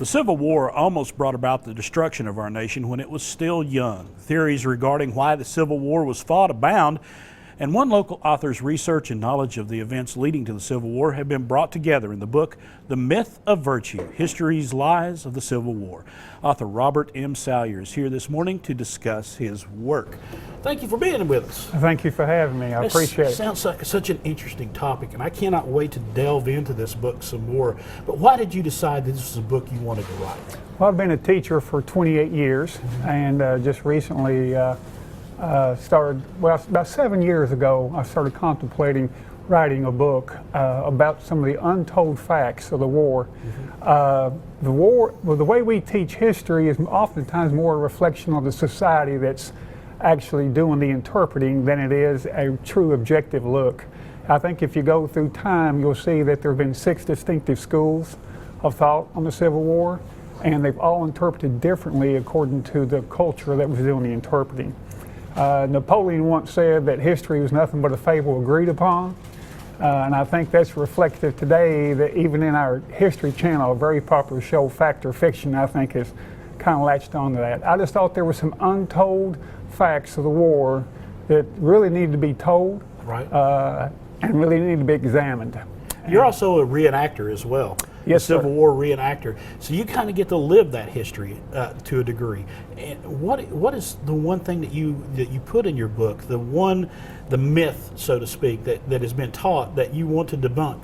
Civil War almost brought about the destruction of our nation when it was still young. Theories regarding why the Civil War was fought abound, and one local author's research and knowledge of the events leading to the Civil War have been brought together in the book, The Myth of Virtue, History's Lies of the Civil War. Author Robert M. Salyer is here this morning to discuss his work. Thank you for being with us. Thank you for having me. I appreciate it. Sounds like such an interesting topic, and I cannot wait to delve into this book some more. But why did you decide that this was a book you wanted to write? Well, I've been a teacher for 28 years, and just recently about 7 years ago, I started contemplating writing a book about some of the untold facts of the war. The way we teach history is oftentimes more a reflection of the society that's actually doing the interpreting than it is a true objective look. I think if you go through time, you'll see that there have been 6 distinctive schools of thought on the Civil War, and they've all interpreted differently according to the culture that was doing the interpreting. Napoleon once said that history was nothing but a fable agreed upon, and I think that's reflective today, that even in our History Channel, a very popular show, Fact or Fiction, I think has kind of latched onto that. I just thought there were some untold facts of the war that really needed to be told, right, and really need to be examined. You're also a reenactor as well. Yes, Civil sir. War reenactor. So you kind of get to live that history to a degree. And what is the one thing that you put in your book, the myth, so to speak, that has been taught that you want to debunk?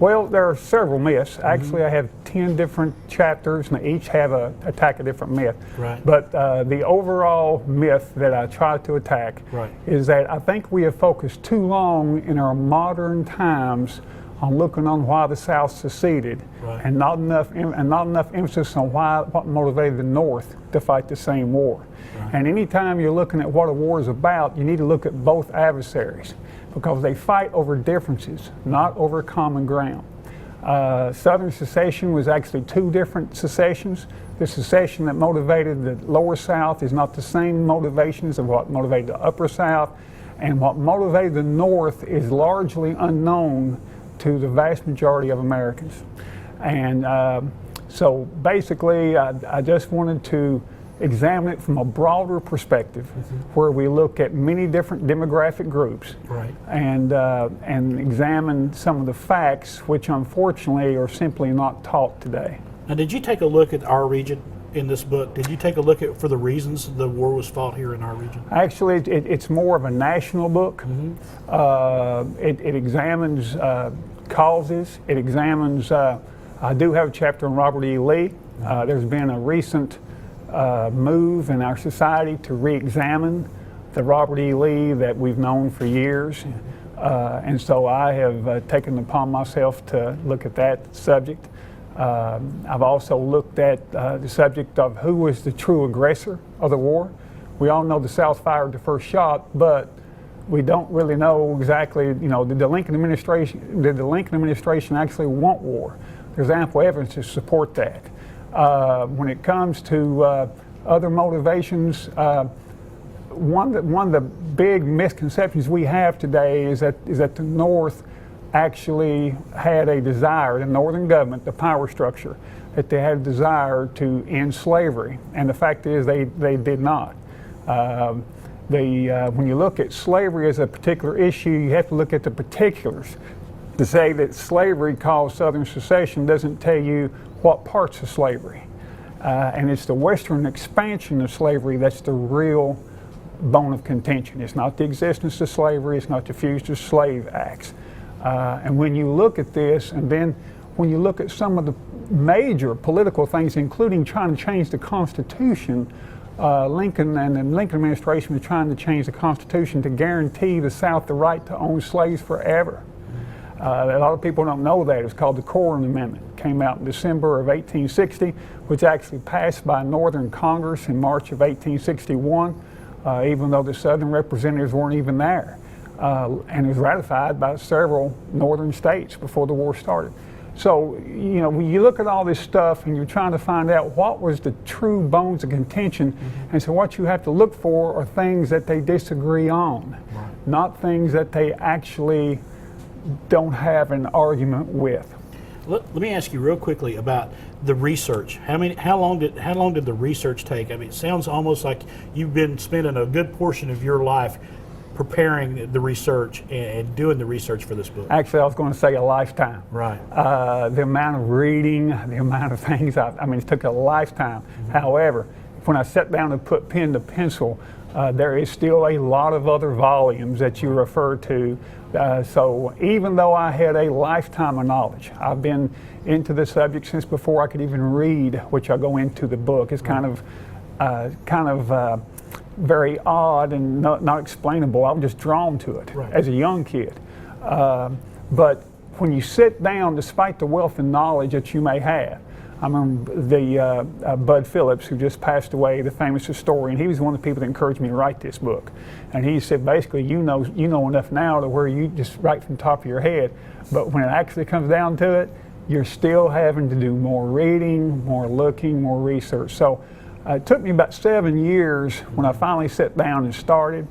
Well, there are several myths. Actually, I have 10 different chapters, and they each have attack a different myth. Right. But the overall myth that I try to attack is that I think we have focused too long in our modern times on looking on why the South seceded, and not enough emphasis on what motivated the North to fight the same war. And anytime you're looking at what a war is about, you need to look at both adversaries, because they fight over differences, not over common ground. Southern secession was actually 2 different secessions. The secession that motivated the lower South is not the same motivations of what motivated the upper South, and what motivated the North is largely unknown to the vast majority of Americans. And so basically I just wanted to examine it from a broader perspective, where we look at many different demographic groups, and examine some of the facts which unfortunately are simply not taught today. Now, did you take a look at our region in this book? Did you take a look at for the reasons the war was fought here in our region? Actually, it's more of a national book. It examines causes. It examines, I do have a chapter on Robert E. Lee. There's been a recent move in our society to re-examine the Robert E. Lee that we've known for years. And so I have taken it upon myself to look at that subject. I've also looked at the subject of who was the true aggressor of the war. We all know the South fired the first shot, but we don't really know exactly, did the Lincoln administration actually want war? There's ample evidence to support that. When it comes to other motivations, one of the big misconceptions we have today is that the North actually had a desire, the Northern government, the power structure, that they had a desire to end slavery, and the fact is they did not. When you look at slavery as a particular issue, you have to look at the particulars. To say that slavery caused Southern secession doesn't tell you what parts of slavery. And it's the Western expansion of slavery that's the real bone of contention. It's not the existence of slavery, it's not the Fugitive Slave Acts. And when you look at this, and then when you look at some of the major political things, including trying to change the Constitution, Lincoln and the Lincoln administration was trying to change the Constitution to guarantee the South the right to own slaves forever. A lot of people don't know that. It was called the Quorum Amendment. It came out in December of 1860, which actually passed by Northern Congress in March of 1861, even though the Southern representatives weren't even there. And it was ratified by several Northern states before the war started. So, when you look at all this stuff and you're trying to find out what was the true bones of contention, and so what you have to look for are things that they disagree on, not things that they actually don't have an argument with. Let me ask you real quickly about the research. How long did the research take? I mean, it sounds almost like you've been spending a good portion of your life preparing the research and doing the research for this book. Actually, I was going to say a lifetime. Right. The amount of reading, the amount of things, it took a lifetime. Mm-hmm. However, when I sat down and put pen to pencil, there is still a lot of other volumes that you refer to. So even though I had a lifetime of knowledge, I've been into the subject since before I could even read, which I go into the book. It's kind of very odd and not explainable. I was just drawn to it as a young kid. But when you sit down, despite the wealth of knowledge that you may have, I remember the Bud Phillips, who just passed away, the famous historian. He was one of the people that encouraged me to write this book. And he said, basically, you know enough now to where you just write from the top of your head. But when it actually comes down to it, you're still having to do more reading, more looking, more research. So it took me about 7 years when I finally sat down and started.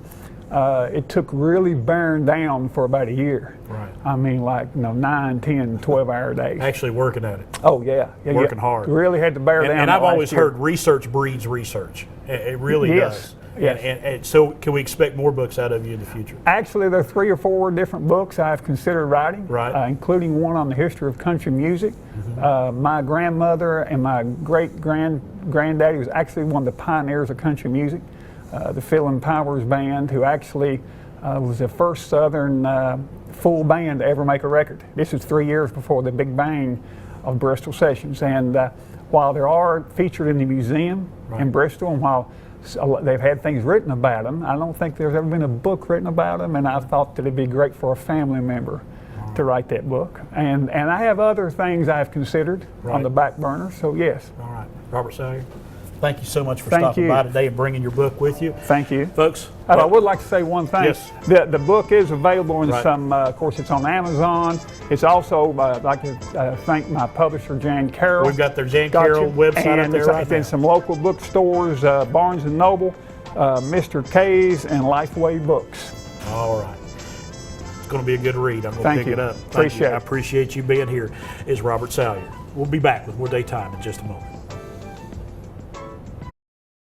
It took really bearing down for about a year. Right. I mean, like 9, 10, 12-hour days. Actually working at it. Oh yeah, working hard. Really had to bear down. And I've always heard research breeds research. It really does. Yes. And so, can we expect more books out of you in the future? Actually, there are 3 or 4 different books I've considered writing, including one on the history of country music. Mm-hmm. My grandmother and my great-granddaddy was actually one of the pioneers of country music. The Phil and Powers Band, who actually was the first Southern full band to ever make a record. This was 3 years before the Big Bang of Bristol Sessions. And while they are featured in the museum in Bristol, and while they've had things written about them, I don't think there's ever been a book written about them, and I thought that it'd be great for a family member to write that book. And I have other things I've considered on the back burner, so yes. All right. Robert Salyer, thank you so much for stopping by today and bringing your book with you. Thank you. Folks. I would like to say one thing. Yes. The book is available in some, of course, it's on Amazon. It's also, I'd like to thank my publisher, Jan Carroll. We've got their Jan Carroll website up there it's in some local bookstores, Barnes & Noble, Mr. K's, and Lifeway Books. All right. It's going to be a good read. I'm going to pick it up. Appreciate it. I appreciate you being here. Is Robert Salyer. We'll be back with more Daytime in just a moment.